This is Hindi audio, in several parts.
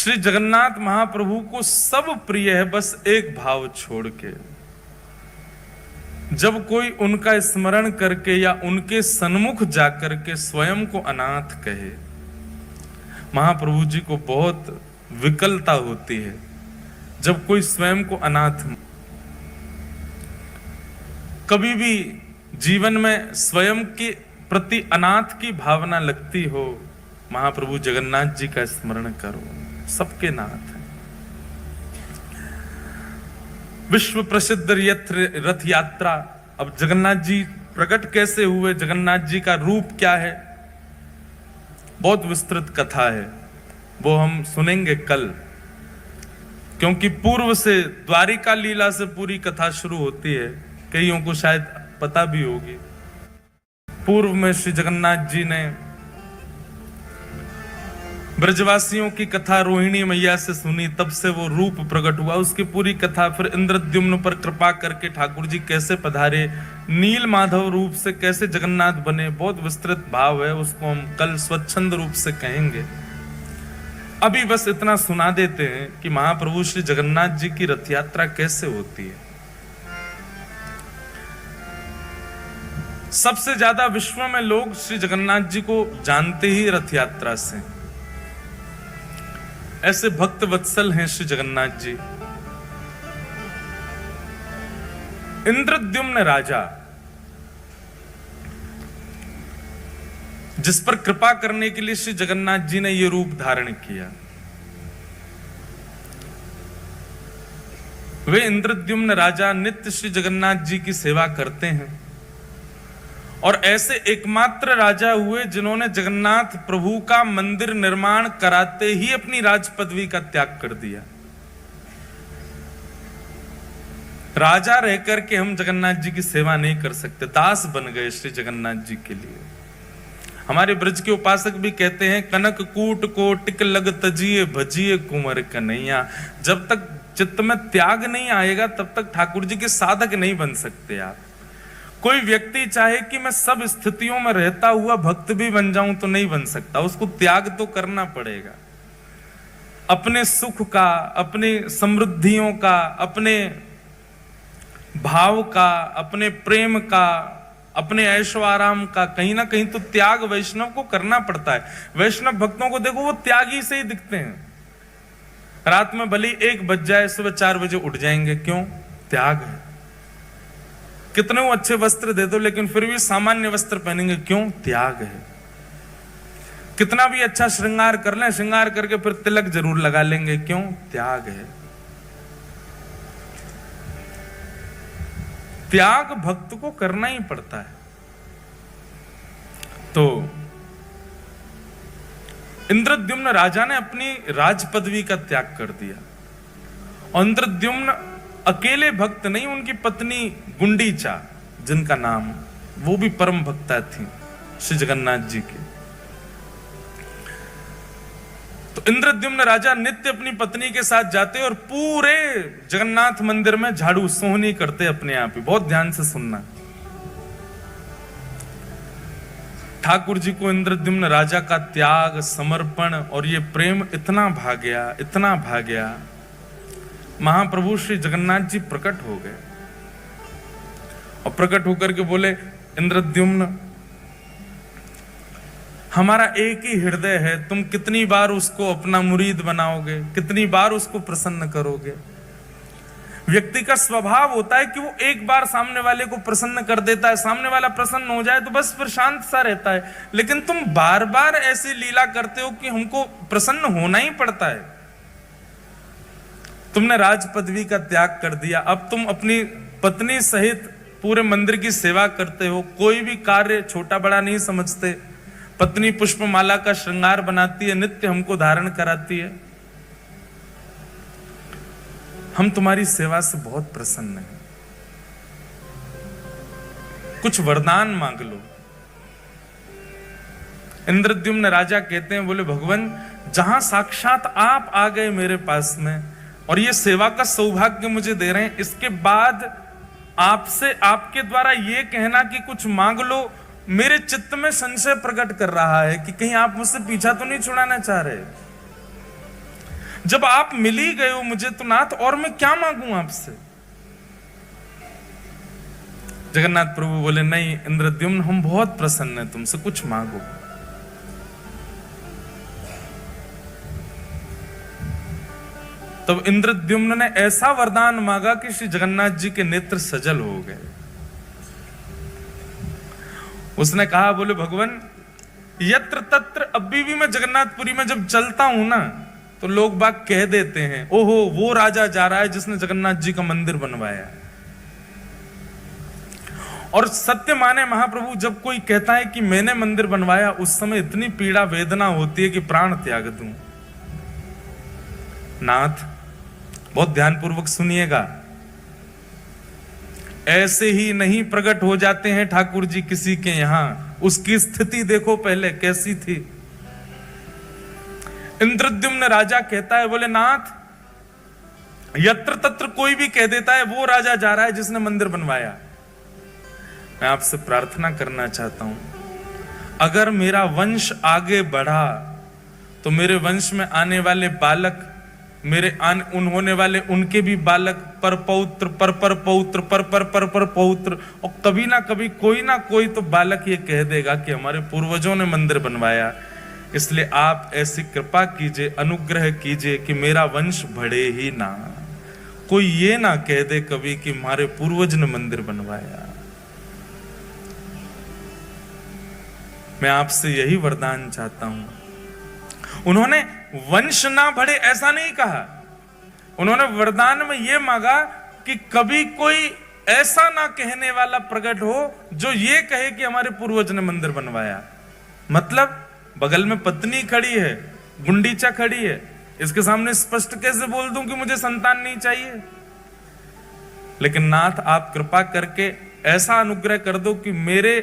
श्री जगन्नाथ महाप्रभु को सब प्रिय है, बस एक भाव छोड़ के। जब कोई उनका स्मरण करके या उनके सन्मुख जाकर के स्वयं को अनाथ कहे, महाप्रभु जी को बहुत विकलता होती है जब कोई स्वयं को अनाथ। कभी भी जीवन में स्वयं के प्रति अनाथ की भावना लगती हो, महाप्रभु जगन्नाथ जी का स्मरण करो, सबके नाथ हैं। विश्व प्रसिद्ध रथ यात्रा। अब जगन्नाथ जी प्रकट कैसे हुए, जगन्नाथ जी का रूप क्या है, बहुत विस्तृत कथा है, वो हम सुनेंगे कल, क्योंकि पूर्व से द्वारिका लीला से पूरी कथा शुरू होती है। कईयों को शायद पता भी होगी, पूर्व में श्री जगन्नाथ जी ने ब्रजवासियों की कथा रोहिणी मैया से सुनी, तब से वो रूप प्रकट हुआ, उसकी पूरी कथा। फिर इंद्रद्युम्न पर कृपा करके ठाकुर जी कैसे पधारे, नील माधव रूप से कैसे जगन्नाथ बने, बहुत विस्तृत भाव है, उसको हम कल स्वच्छंद रूप से कहेंगे। अभी बस इतना सुना देते हैं कि महाप्रभु श्री जगन्नाथ जी की रथ यात्रा कैसे होती है। सबसे ज्यादा विश्व में लोग श्री जगन्नाथ जी को जानते ही रथ यात्रा से। ऐसे भक्त वत्सल हैं श्री जगन्नाथ जी। इंद्रद्युम्न राजा, जिस पर कृपा करने के लिए श्री जगन्नाथ जी ने यह रूप धारण किया, वे इंद्रद्युम्न राजा नित्य श्री जगन्नाथ जी की सेवा करते हैं और ऐसे एकमात्र राजा हुए जिन्होंने जगन्नाथ प्रभु का मंदिर निर्माण कराते ही अपनी राज पदवी का त्याग कर दिया। राजा रहकर के हम जगन्नाथ जी की सेवा नहीं कर सकते, दास बन गए श्री जगन्नाथ जी के लिए। हमारे ब्रज के उपासक भी कहते हैं, कनक कूट को टिक लग तजिए भजिए कुंवर कन्हैया। जब तक चित्त में त्याग नहीं आएगा तब तक ठाकुर जी के साधक नहीं बन सकते आप। कोई व्यक्ति चाहे कि मैं सब स्थितियों में रहता हुआ भक्त भी बन जाऊं तो नहीं बन सकता, उसको त्याग तो करना पड़ेगा। अपने सुख का, अपने समृद्धियों का, अपने भाव का, अपने प्रेम का, अपने ऐशो आराम का कहीं ना कहीं तो त्याग वैष्णव को करना पड़ता है। वैष्णव भक्तों को देखो, वो त्यागी से ही दिखते हैं। रात में भले 1 बज जाए, सुबह 4 बजे उठ जाएंगे, क्यों? त्याग है। कितने वो अच्छे वस्त्र दे दो लेकिन फिर भी सामान्य वस्त्र पहनेंगे, क्यों? त्याग है। कितना भी अच्छा श्रृंगार कर लें, श्रृंगार करके फिर तिलक जरूर लगा लेंगे, क्यों? त्याग है। त्याग भक्त को करना ही पड़ता है। तो इंद्रद्युम्न राजा ने अपनी राज पदवी का त्याग कर दिया। और इंद्रद्युम्न अकेले भक्त नहीं, उनकी पत्नी गुंडीचा, जिनका नाम, वो भी परम भक्ता थी श्री जगन्नाथ जी की। तो इंद्रद्युम्न राजा नित्य अपनी पत्नी के साथ जाते और पूरे जगन्नाथ मंदिर में झाड़ू सोहनी करते अपने आप ही। बहुत ध्यान से सुनना। ठाकुर जी को इंद्रद्युम्न राजा का त्याग, समर्पण और ये प्रेम इतना भा गया, इतना भा गया, महाप्रभु श्री जगन्नाथ जी प्रकट हो गए और प्रकट होकर के बोले, इंद्रद्युम्न, हमारा एक ही हृदय है, तुम कितनी बार उसको अपना मुरीद बनाओगे, कितनी बार उसको प्रसन्न करोगे। व्यक्ति का स्वभाव होता है कि वो एक बार सामने वाले को प्रसन्न कर देता है, सामने वाला प्रसन्न हो जाए तो बस फिर शांत सा रहता है। लेकिन तुम बार बार ऐसी लीला करते हो कि हमको प्रसन्न होना ही पड़ता है। तुमने राज पदवी का त्याग कर दिया, अब तुम अपनी पत्नी सहित पूरे मंदिर की सेवा करते हो, कोई भी कार्य छोटा बड़ा नहीं समझते। पत्नी पुष्पमाला का श्रृंगार बनाती है, नित्य हमको धारण कराती है। हम तुम्हारी सेवा से बहुत प्रसन्न हैं, कुछ वरदान मांग लो। इंद्रद्युम्न राजा कहते हैं, बोले भगवान, जहां साक्षात आप आ गए मेरे पास में और ये सेवा का सौभाग्य मुझे दे रहे हैं, इसके बाद आपसे, आपके द्वारा ये कहना कि कुछ मांग लो, मेरे चित्त में संशय प्रकट कर रहा है कि कहीं आप मुझसे पीछा तो नहीं छुड़ाना चाह रहे। जब आप मिल ही गए हो मुझे तो नाथ और मैं क्या मांगू आपसे। जगन्नाथ प्रभु बोले नहीं इंद्रद्युम्न, हम बहुत प्रसन्न हैं तुमसे, कुछ मांगो। तब इंद्रद्युम्न ने ऐसा वरदान मांगा कि श्री जगन्नाथ जी के नेत्र सजल हो गए। उसने कहा, बोले भगवान यत्र तत्र, अभी भी मैं जगन्नाथपुरी में जब चलता हूं ना तो लोग बाग कह देते हैं, ओहो वो राजा जा रहा है जिसने जगन्नाथ जी का मंदिर बनवाया। और सत्य माने महाप्रभु, जब कोई कहता है कि मैंने मंदिर बनवाया, उस समय इतनी पीड़ा वेदना होती है कि प्राण त्याग दूं। नाथ बहुत ध्यानपूर्वक सुनिएगा, ऐसे ही नहीं प्रकट हो जाते हैं ठाकुर जी किसी के यहां। उसकी स्थिति देखो पहले कैसी थी। इंद्रद्युम्न राजा कहता है, बोले नाथ यत्र तत्र कोई भी कह देता है वो राजा जा रहा है जिसने मंदिर बनवाया। मैं आपसे प्रार्थना करना चाहता हूं, अगर मेरा वंश आगे बढ़ा तो मेरे वंश में आने वाले बालक, मेरे होने वाले उनके भी बालक पर पौत्र पर पौत्र पर पौत्र, और कभी ना कभी कोई ना कोई तो बालक ये कह देगा कि हमारे पूर्वजों ने मंदिर बनवाया। इसलिए आप ऐसी कृपा कीजिए, अनुग्रह कीजिए कि मेरा वंश बढ़े ही ना, कोई ये ना कह दे कभी कि हमारे पूर्वज ने मंदिर बनवाया। मैं आपसे यही वरदान चाहता हूं। उन्होंने वंश ना बढ़े ऐसा नहीं कहा, उन्होंने वरदान में यह मांगा कि कभी कोई ऐसा ना कहने वाला प्रकट हो जो ये कहे कि हमारे पूर्वज ने मंदिर बनवाया। मतलब बगल में पत्नी खड़ी है, गुंडीचा खड़ी है, इसके सामने स्पष्ट कैसे बोल दूं कि मुझे संतान नहीं चाहिए। लेकिन नाथ आप कृपा करके ऐसा अनुग्रह कर दो कि मेरे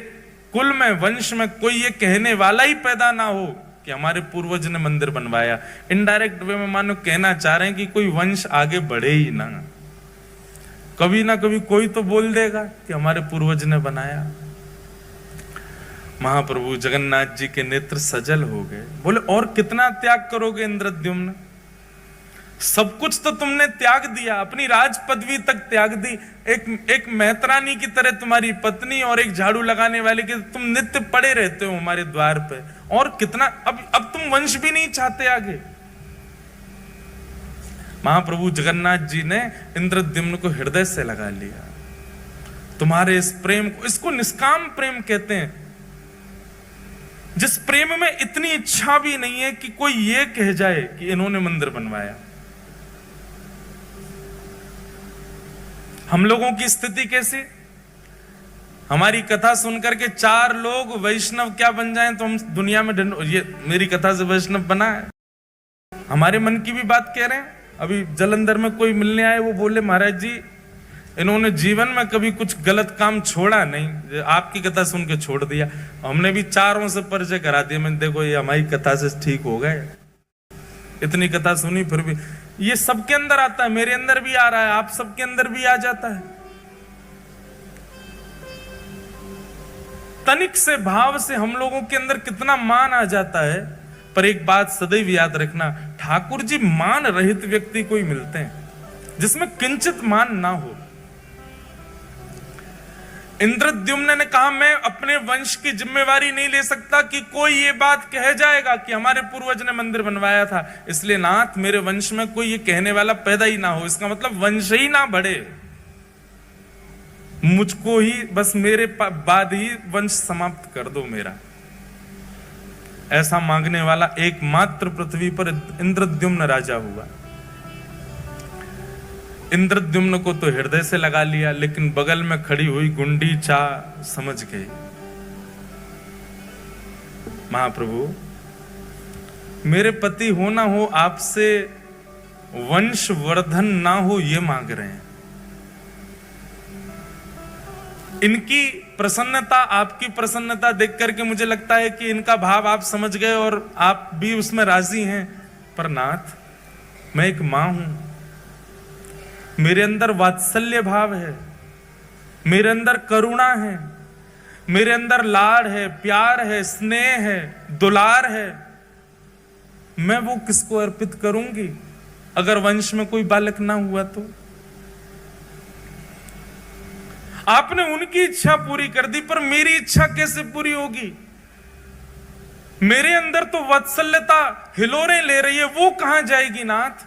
कुल में, वंश में कोई ये कहने वाला ही पैदा ना हो कि हमारे पूर्वज ने मंदिर बनवाया। इनडायरेक्ट वे में मानो कहना चाह रहे हैं कि कोई वंश आगे बढ़े ही ना, कभी ना कभी कोई तो बोल देगा कि हमारे पूर्वज ने बनाया। महाप्रभु जगन्नाथ जी के नेत्र सजल हो गए। बोले और कितना त्याग करोगे इंद्रद्युम्न, सब कुछ तो तुमने त्याग दिया, अपनी राज पदवी तक त्याग दी, एक मेहतरानी की तरह तुम्हारी पत्नी और एक झाड़ू लगाने वाले की तुम नित्य पड़े रहते हो हमारे द्वार पे, और कितना अब तुम वंश भी नहीं चाहते आगे। महाप्रभु जगन्नाथ जी ने इंद्रद्युम्न को हृदय से लगा लिया। तुम्हारे इस प्रेम को, इसको निष्काम प्रेम कहते हैं, जिस प्रेम में इतनी इच्छा भी नहीं है कि कोई ये कह जाए कि इन्होंने मंदिर बनवाया। हम लोगों की स्थिति कैसी, हमारी कथा सुनकर के 4 लोग वैष्णव क्या बन जाएं तो हम दुनिया में ये मेरी कथा से वैष्णव बना है। हमारे मन की भी बात कह रहे हैं। अभी जलंधर में कोई मिलने आए, वो बोले महाराज जी इन्होंने जीवन में कभी कुछ गलत काम छोड़ा नहीं, आपकी कथा सुन के छोड़ दिया। हमने भी 4 से परिचय करा दिया, मैंने देखो ये हमारी कथा से ठीक हो गए। इतनी कथा सुनी फिर भी ये सबके अंदर आता है, मेरे अंदर भी आ रहा है, आप सबके अंदर भी आ जाता है। तनिक से भाव से हम लोगों के अंदर कितना मान आ जाता है। पर एक बात सदैव याद रखना, ठाकुर जी मान रहित व्यक्ति को ही मिलते हैं जिसमें किंचित मान ना हो। इंद्रद्युम्न ने कहा मैं अपने वंश की जिम्मेवारी नहीं ले सकता कि कोई ये बात कह जाएगा कि हमारे पूर्वज ने मंदिर बनवाया था, इसलिए नाथ मेरे वंश में कोई ये कहने वाला पैदा ही ना हो। इसका मतलब वंश ही ना बढ़े, मुझको ही बस मेरे बाद ही वंश समाप्त कर दो मेरा। ऐसा मांगने वाला एकमात्र पृथ्वी पर इंद्रद्युम्न राजा हुआ। इंद्रद्युम्न को तो हृदय से लगा लिया, लेकिन बगल में खड़ी हुई गुंडीचा समझ गई। महाप्रभु मेरे पति हो ना हो, आपसे वंश वर्धन ना हो ये मांग रहे हैं। इनकी प्रसन्नता, आपकी प्रसन्नता देख करके मुझे लगता है कि इनका भाव आप समझ गए और आप भी उसमें राजी हैं। पर नाथ मैं एक मां हूं, मेरे अंदर वात्सल्य भाव है, मेरे अंदर करुणा है, मेरे अंदर लाड़ है, प्यार है, स्नेह है, दुलार है। मैं वो किसको अर्पित करूंगी? अगर वंश में कोई बालक ना हुआ तो? आपने उनकी इच्छा पूरी कर दी, पर मेरी इच्छा कैसे पूरी होगी? मेरे अंदर तो वात्सल्यता हिलोरें ले रही है, वो कहां जाएगी नाथ?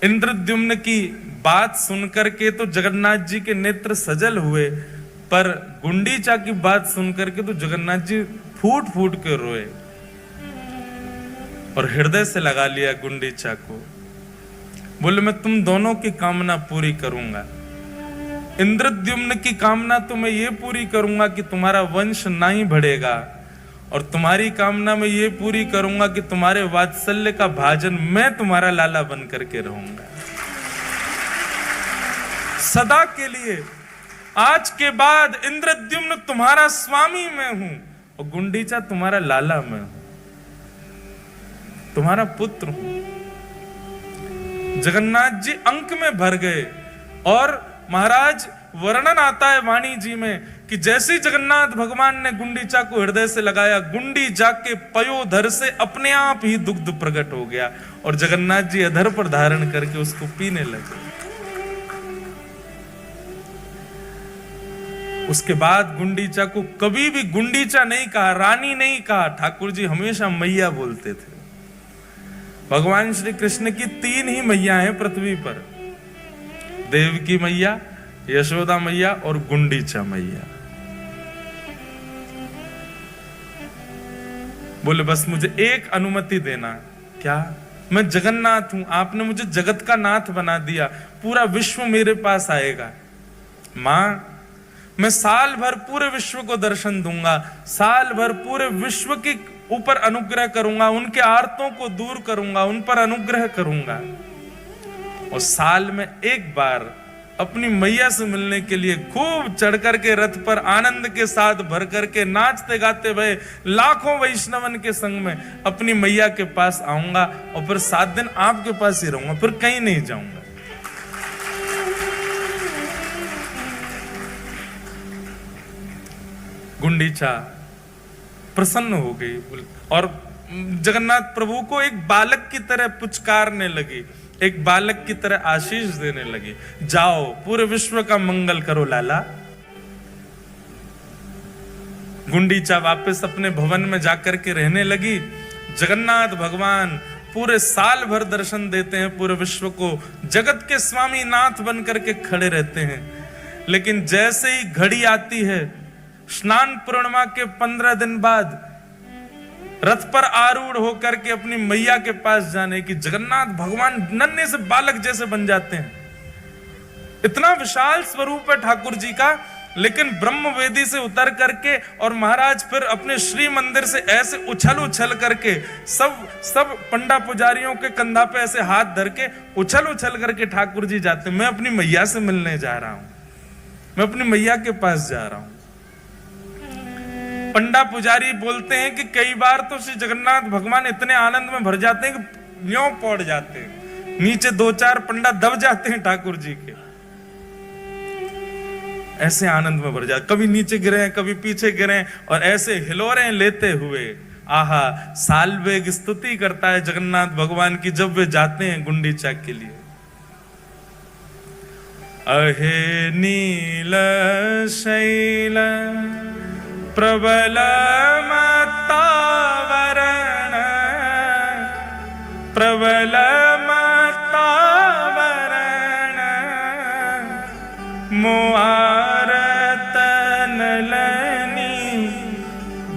इंद्रद्युम्न की बात सुनकर के तो जगन्नाथ जी के नेत्र सजल हुए, पर गुंडीचा की बात सुनकर के तो जगन्नाथ जी फूट फूट के रोए और हृदय से लगा लिया गुंडीचा को। बोले मैं तुम दोनों की कामना पूरी करूंगा। इंद्रद्युम्न की कामना तो मैं ये पूरी करूंगा कि तुम्हारा वंश ना ही बढ़ेगा, और तुम्हारी कामना मैं ये पूरी करूंगा कि तुम्हारे वात्सल्य का भाजन मैं तुम्हारा लाला बन करके रहूंगा सदा के लिए। आज के बाद इंद्रद्युम्न तुम्हारा स्वामी मैं हूं और गुंडीचा तुम्हारा लाला मैं हूं, तुम्हारा पुत्र हूं। जगन्नाथ जी अंक में भर गए और महाराज वर्णन आता है वाणी जी में कि जैसे जगन्नाथ भगवान ने गुंडीचा को हृदय से लगाया, गुंडी जाके पयोधर से अपने आप ही दुग्ध प्रकट हो गया और जगन्नाथ जी अधर पर धारण करके उसको पीने लगे। उसके बाद गुंडीचा को कभी भी गुंडीचा नहीं कहा, रानी नहीं कहा, ठाकुर जी हमेशा मैया बोलते थे। भगवान श्री कृष्ण की 3 ही मैया हैं पृथ्वी पर, देवकी मैया, यशोदा मैया और गुंडीचा मैया। बोले बस मुझे एक अनुमति देना। क्या? मैं जगन्नाथ हूं, आपने मुझे जगत का नाथ बना दिया, पूरा विश्व मेरे पास आएगा। मां, मैं साल भर पूरे विश्व को दर्शन दूंगा, साल भर पूरे विश्व के ऊपर अनुग्रह करूंगा, उनके आर्तों को दूर करूंगा, उन पर अनुग्रह करूंगा, और साल में एक बार अपनी मैया से मिलने के लिए खूब चढ़ करके रथ पर आनंद के साथ भर करके नाचते गाते हुए लाखों वैष्णवन के संग में अपनी मैया के पास आऊंगा और फिर 7 दिन आपके पास ही रहूंगा, फिर कहीं नहीं जाऊंगा। गुंडीचा प्रसन्न हो गई और जगन्नाथ प्रभु को एक बालक की तरह पुचकारने लगी, एक बालक की तरह आशीष देने लगी। जाओ पूरे विश्व का मंगल करो लाला। गुंडीचा वापस अपने भवन में जाकर के रहने लगी। जगन्नाथ भगवान पूरे साल भर दर्शन देते हैं पूरे विश्व को, जगत के स्वामी नाथ बन करके खड़े रहते हैं। लेकिन जैसे ही घड़ी आती है स्नान पूर्णिमा के 15 दिन बाद रथ पर आरूढ़ होकर के अपनी मैया के पास जाने की, जगन्नाथ भगवान नन्हे से बालक जैसे बन जाते हैं। इतना विशाल स्वरूप है ठाकुर जी का, लेकिन ब्रह्म वेदी से उतर करके और महाराज फिर अपने श्री मंदिर से ऐसे उछल उछल करके सब पंडा पुजारियों के कंधा पे ऐसे हाथ धर के उछल उछल करके ठाकुर जी जाते। मैं अपनी मैया से मिलने जा रहा हूं, मैं अपनी मैया के पास जा रहा हूं। पंडा पुजारी बोलते हैं कि कई बार तो श्री जगन्नाथ भगवान इतने आनंद में भर जाते हैं कि यूं पड़ जाते हैं, नीचे 2-4 पंडा दब जाते हैं ठाकुर जी के, ऐसे आनंद में भर जाते, कभी नीचे गिरे कभी पीछे गिरे और ऐसे हिलोरें लेते हुए आहा सालवेग स्तुति करता है जगन्नाथ भगवान की जब वे जाते हैं गुंडीचा के लिए। अहे नील शैल प्रबल मत्तावरण प्रबल मत्तावरण मोआरतनलनी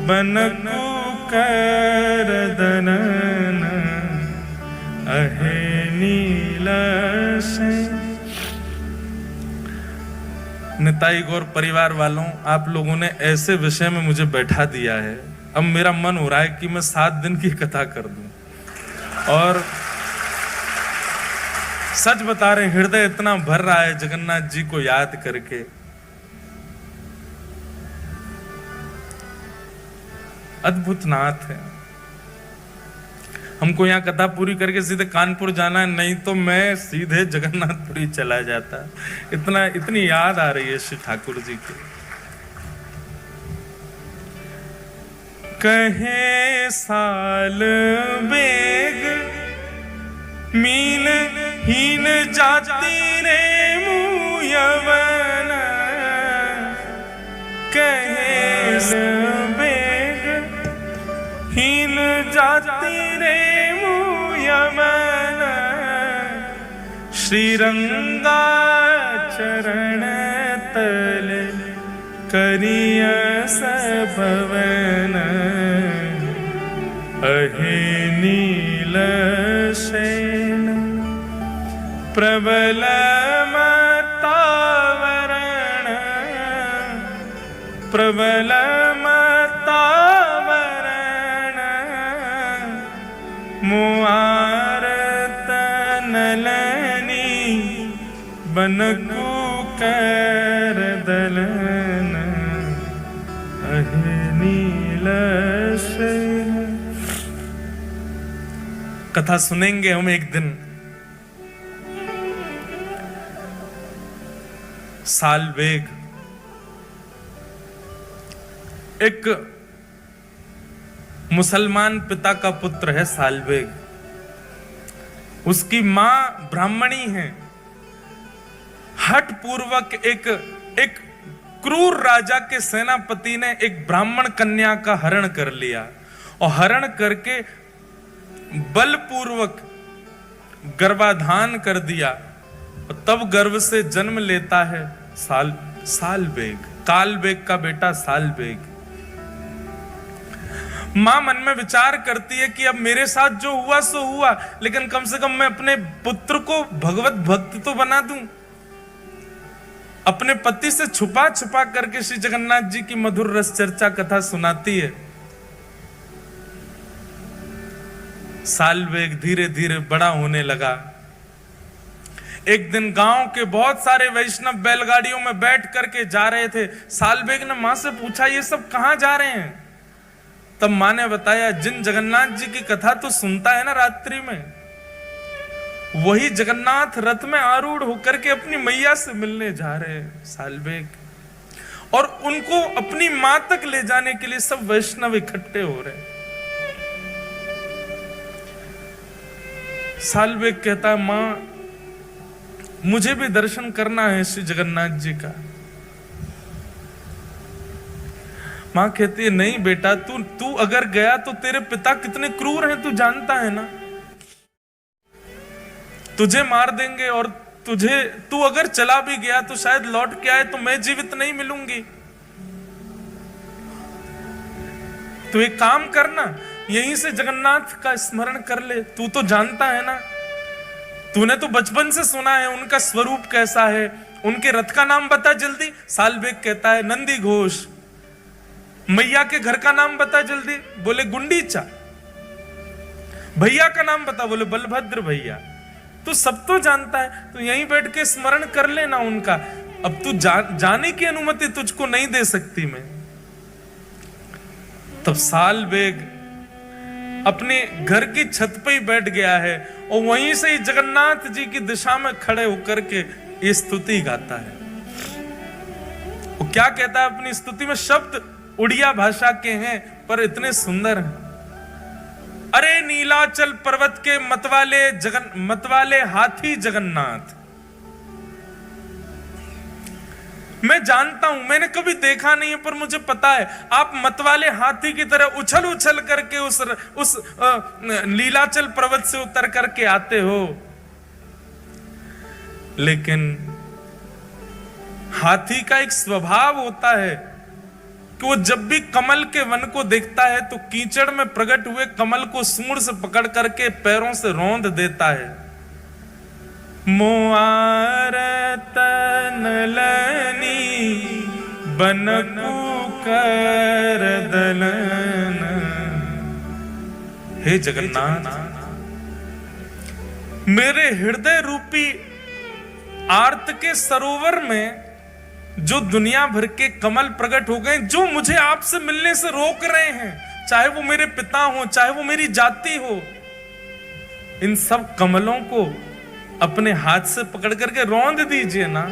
बनकु करदनन अहे नील शैल। निताई गौर परिवार वालों, आप लोगों ने ऐसे विषय में मुझे बैठा दिया है, अब मेरा मन हो रहा है कि मैं 7 दिन की कथा कर दूं। और सच बता रहे, हृदय इतना भर रहा है जगन्नाथ जी को याद करके। अद्भुत नाथ है। हमको यहाँ कथा पूरी करके सीधे कानपुर जाना है, नहीं तो मैं सीधे जगन्नाथपुरी चला जाता। इतनी याद आ रही है श्री ठाकुर जी की। कहे साल बेग मीन हीन जाति रे मुयवन कहे बेग, हीन जाति रे मुयवन श्रीरंगा चरण तल करिय सबवन अहे नील शैन प्रबल मतावरण प्रबल मतावरण मुआरत नलनी बनकु कर दलन अहे नील शैन। कथा सुनेंगे हम एक दिन। सालवेग एक मुसलमान पिता का पुत्र है। सालवेग, उसकी मां ब्राह्मणी है। हठ पूर्वक एक क्रूर राजा के सेनापति ने एक ब्राह्मण कन्या का हरण कर लिया और हरण करके बलपूर्वक गर्भाधान कर दिया। तब गर्भ से जन्म लेता है सालवेग, कालवेग का बेटा सालवेग। मां मन में विचार करती है कि अब मेरे साथ जो हुआ सो हुआ, लेकिन कम से कम मैं अपने पुत्र को भगवत भक्त तो बना दूं। अपने पति से छुपा छुपा करके श्री जगन्नाथ जी की मधुर रस चर्चा कथा सुनाती है। सालवेग धीरे धीरे बड़ा होने लगा। एक दिन गांव के बहुत सारे वैष्णव बैलगाड़ियों में बैठ करके जा रहे थे। सालवेग ने मां से पूछा, ये सब कहां जा रहे हैं? तब मां ने बताया, जिन जगन्नाथ जी की कथा तो सुनता है ना रात्रि में, वही जगन्नाथ रथ में आरूढ़ होकर के अपनी मैया से मिलने जा रहे हैं सालवेग, और उनको अपनी मां तक ले जाने के लिए सब वैष्णव इकट्ठे हो रहे हैं। सालवेग कहता है, मां मुझे भी दर्शन करना है श्री जगन्नाथ जी का। मां कहती है, नहीं बेटा, तू अगर गया तो तेरे पिता कितने क्रूर हैं तू जानता है ना, तुझे मार देंगे, और तू अगर चला भी गया तो शायद लौट के आए तो मैं जीवित नहीं मिलूंगी। तू एक काम करना, यहीं से जगन्नाथ का स्मरण कर ले। तू तो जानता है ना, तूने तो बचपन से सुना है उनका स्वरूप कैसा है। उनके रथ का नाम बता जल्दी। सालवेग कहता है, नंदी घोष। मैया के घर का नाम बता जल्दी। बोले, गुंडीचा। भैया का नाम बता। बोले, बलभद्र भैया। तू सब तो जानता है, तो यहीं बैठ के स्मरण कर लेना उनका। अब तू जाने की अनुमति तुझको नहीं दे सकती मैं। तब सालवेग अपने घर की छत पे ही बैठ गया है और वहीं से ही जगन्नाथ जी की दिशा में खड़े होकर के ये स्तुति गाता है। वो क्या कहता है अपनी स्तुति में? शब्द उड़िया भाषा के हैं पर इतने सुंदर हैं। अरे नीलाचल पर्वत के मतवाले हाथी जगन्नाथ, मैं जानता हूं, मैंने कभी देखा नहीं है, पर मुझे पता है आप मतवाले हाथी की तरह उछल उछल करके उस नीलाचल पर्वत से उतर करके आते हो। लेकिन हाथी का एक स्वभाव होता है कि वो जब भी कमल के वन को देखता है तो कीचड़ में प्रकट हुए कमल को सूंड से पकड़ करके पैरों से रौंद देता है। मोआरत नलनी बनकु कर दलन। हे जगन्नाथ, मेरे हृदय रूपी आर्त के सरोवर में जो दुनिया भर के कमल प्रकट हो गए, जो मुझे आपसे मिलने से रोक रहे हैं, चाहे वो मेरे पिता हो, चाहे वो मेरी जाति हो, इन सब कमलों को अपने हाथ से पकड़ करके रौंद दीजिए ना।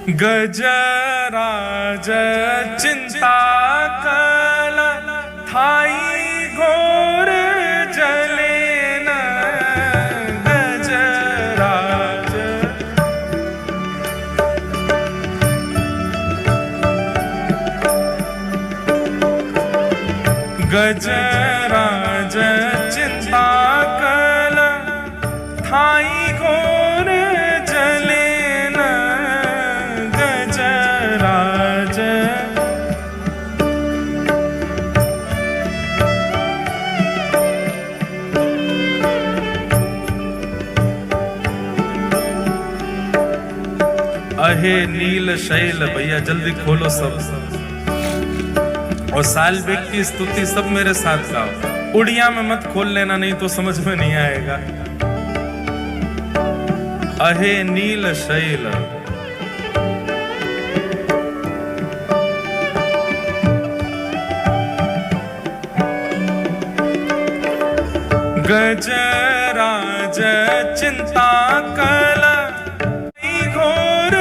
गजराज चिंता कल थाई घोर जले न गजराज। गजराज चिंता कल थाई घोर जले न गजराज। अहे नील शैल, भैया जल्दी खोलो सब, और सालबेग की स्तुति सब मेरे साथ गाओ। उड़िया में मत खोल लेना, नहीं तो समझ में नहीं आएगा। अहे नील शैल, गजराज चिंता कल घोर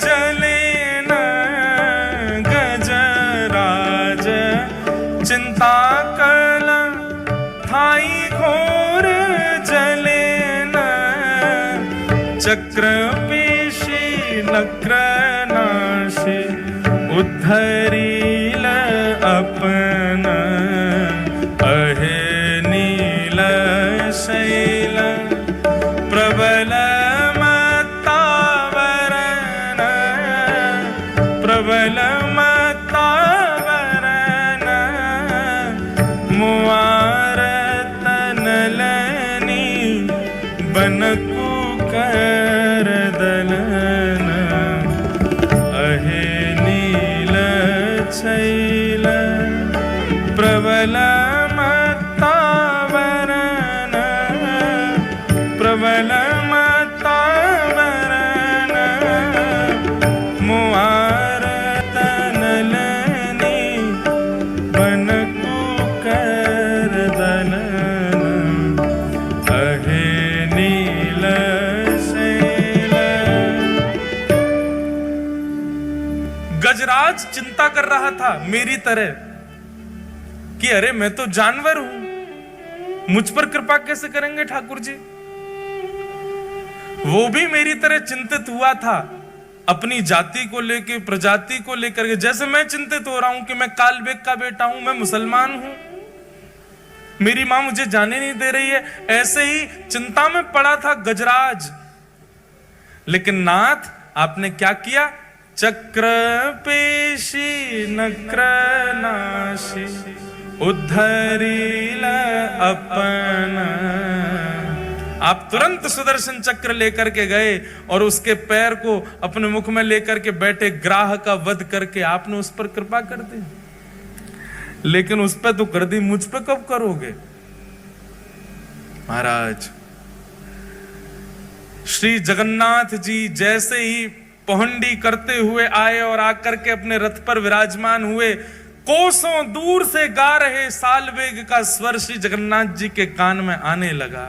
जले न गजराज। चिंता कल थाई घोर जले न चक्र पेशी नक्र नाशी उद्धरील अपन। अहे नील शैल प्रबल मत्तावरण, प्रबल मत्तावरण मुआरत नलनी बनकु कर दलन। अहे नील शैल प्रबल मत्तावरण, प्रबल मत्तावरण मुआरत नलनी बनकु कर दलन। अहे नील शैल। गजराज चिंता कर रहा था मेरी तरह कि अरे मैं तो जानवर हूं, मुझ पर कृपा कैसे करेंगे ठाकुर जी। वो भी मेरी तरह चिंतित हुआ था अपनी जाति को लेकर, प्रजाति को लेकर के, जैसे मैं चिंतित हो रहा हूं कि मैं कालबेग का बेटा हूं, मैं मुसलमान हूं, मेरी मां मुझे जाने नहीं दे रही है। ऐसे ही चिंता में पड़ा था गजराज। लेकिन नाथ आपने क्या किया? चक्र पेशी नक्र नाशी उद्धरील अपन। आप तुरंत सुदर्शन चक्र लेकर के गए और उसके पैर को अपने मुख में लेकर के बैठे, ग्राह का वध करके आपने उस पर कृपा कर दी। लेकिन उस पर तो कर दी, मुझ पे कब करोगे महाराज? श्री जगन्नाथ जी जैसे ही पहुंडी करते हुए आए और आकर के अपने रथ पर विराजमान हुए, कोसों दूर से गा रहे सालबेग का स्वर श्री जगन्नाथ जी के कान में आने लगा।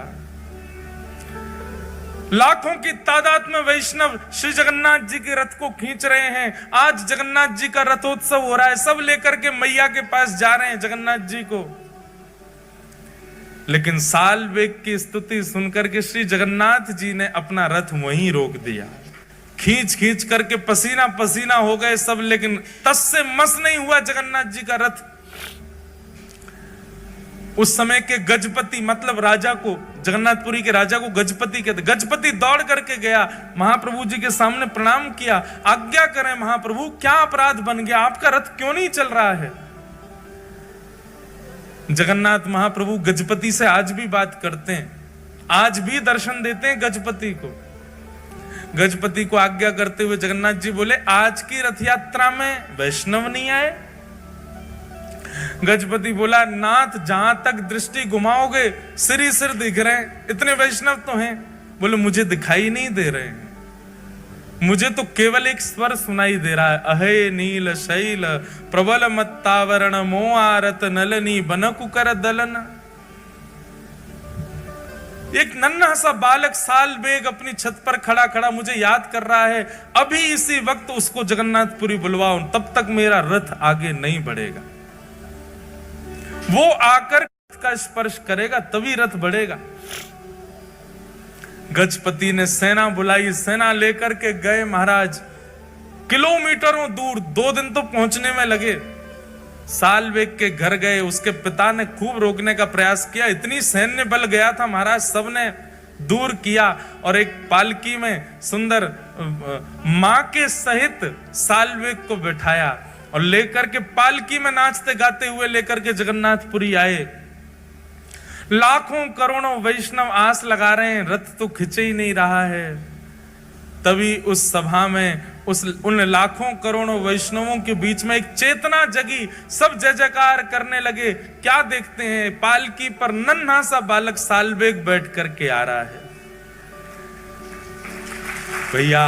लाखों की तादाद में वैष्णव श्री जगन्नाथ जी के रथ को खींच रहे हैं। आज जगन्नाथ जी का रथोत्सव हो रहा है, सब लेकर के मैया के पास जा रहे हैं जगन्नाथ जी को। लेकिन सालबेग की स्तुति सुनकर के श्री जगन्नाथ जी ने अपना रथ वहीं रोक दिया। खींच खींच करके पसीना पसीना हो गए सब, लेकिन तस से मस नहीं हुआ जगन्नाथ जी का रथ। उस समय के गजपति मतलब राजा को, जगन्नाथपुरी के राजा को गजपति कहते। गजपति दौड़ करके गया, महाप्रभु जी के सामने प्रणाम किया, आज्ञा करें महाप्रभु, क्या अपराध बन गया, आपका रथ क्यों नहीं चल रहा है? जगन्नाथ महाप्रभु गजपति से आज भी बात करते हैं, आज भी दर्शन देते हैं गजपति को। गजपति को आज्ञा करते हुए जगन्नाथ जी बोले, आज की रथ यात्रा में वैष्णव नहीं आए? गजपति बोला, नाथ जहां तक दृष्टि घुमाओगे सिर ही सिर दिख रहे हैं, इतने वैष्णव तो हैं। बोले, मुझे दिखाई नहीं दे रहे हैं, मुझे तो केवल एक स्वर सुनाई दे रहा है, अहे नील शैल प्रबल मत्तावरण मोआरत नलनी बनकु कर दलन। एक नन्हा सा बालक सालबेग अपनी छत पर खड़ा खड़ा मुझे याद कर रहा है, अभी इसी वक्त उसको जगन्नाथपुरी बुलवाओ, तब तक मेरा रथ आगे नहीं बढ़ेगा। वो आकर का स्पर्श करेगा तभी रथ बढ़ेगा। गजपति ने सेना बुलाई, सेना लेकर के गए महाराज, किलोमीटरों दूर, 2 दिन तो पहुंचने में लगे। सालबेग के घर गए, उसके पिता ने खूब रोकने का प्रयास किया, इतनी सैन्य बल गया था महाराज, सबने दूर किया और एक पालकी में सुंदर मां के सहित सालबेग को बिठाया और लेकर के पालकी में नाचते गाते हुए लेकर के जगन्नाथपुरी आए। लाखों करोड़ों वैष्णव आस लगा रहे हैं, रथ तो खिंचे ही नहीं रहा है। तभी उस सभा में उन लाखों करोड़ों वैष्णवों के बीच में एक चेतना जगी, सब जय जयकार करने लगे। क्या देखते हैं, पालकी पर नन्हा सा बालक सालबेग बैठ करके आ रहा है। भैया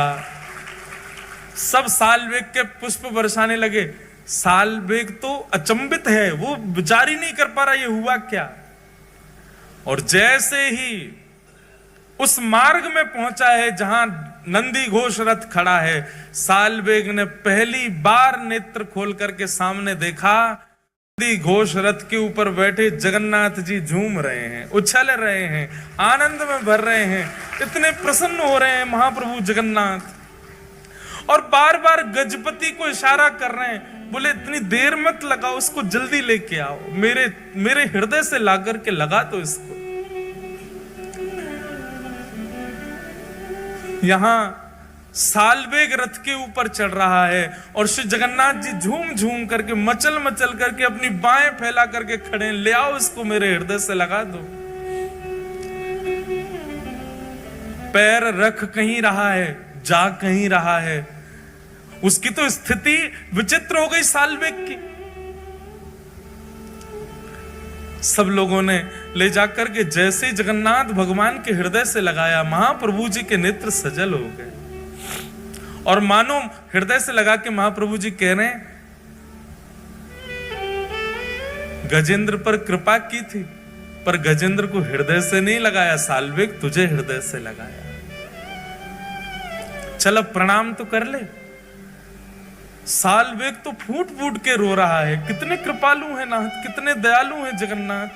सब सालबेग के पुष्प बरसाने लगे। सालबेग तो अचंभित है, वो विचार ही नहीं कर पा रहा ये हुआ क्या। और जैसे ही उस मार्ग में पहुंचा है जहां नंदी घोष रथ खड़ा है, सालबेग ने पहली बार नेत्र खोल करके सामने देखा, नंदी घोष रथ के ऊपर बैठे जगन्नाथ जी झूम रहे हैं, उछल रहे हैं, आनंद में भर रहे हैं, इतने प्रसन्न हो रहे हैं महाप्रभु जगन्नाथ। और बार बार गजपति को इशारा कर रहे हैं, बोले इतनी देर मत लगाओ, उसको जल्दी लेके आओ, मेरे हृदय से ला करके लगा तो इसको। यहां सालबेग रथ के ऊपर चढ़ रहा है और श्री जगन्नाथ जी झूम झूम करके मचल मचल करके अपनी बाहें फैला करके खड़े, ले आओ इसको मेरे हृदय से लगा दो। पैर रख कहीं रहा है, जा कहीं रहा है, उसकी तो स्थिति विचित्र हो गई सालबेग की। सब लोगों ने ले जाकर के जैसे जगन्नाथ भगवान के हृदय से लगाया, महाप्रभु जी के नेत्र सजल हो गए और मानो हृदय से लगा के महाप्रभु जी कह रहे हैं, गजेंद्र पर कृपा की थी पर गजेंद्र को हृदय से नहीं लगाया, सालबेग तुझे हृदय से लगाया, चल अब प्रणाम तो कर ले। सालबेग तो फूट फूट के रो रहा है, कितने कृपालु हैं नाथ, कितने दयालु हैं जगन्नाथ।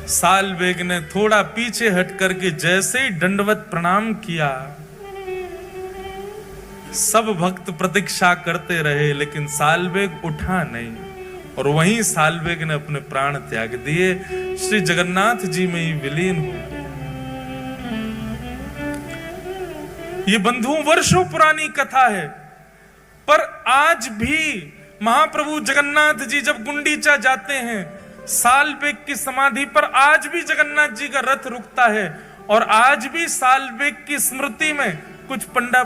सालबेग ने थोड़ा पीछे हट करके जैसे ही दंडवत प्रणाम किया, सब भक्त प्रतीक्षा करते रहे लेकिन सालबेग उठा नहीं और वहीं सालबेग ने अपने प्राण त्याग दिए, श्री जगन्नाथ जी में ही विलीन हो गए। ये बंधुओं वर्षों पुरानी कथा है, पर आज भी महाप्रभु जगन्नाथ जी जब गुंडीचा जाते हैं, सालबेग की समाधि पर आज भी जगन्नाथ जी का रथ रुकता है और आज भी सालबेग की स्मृति में कुछ पंडा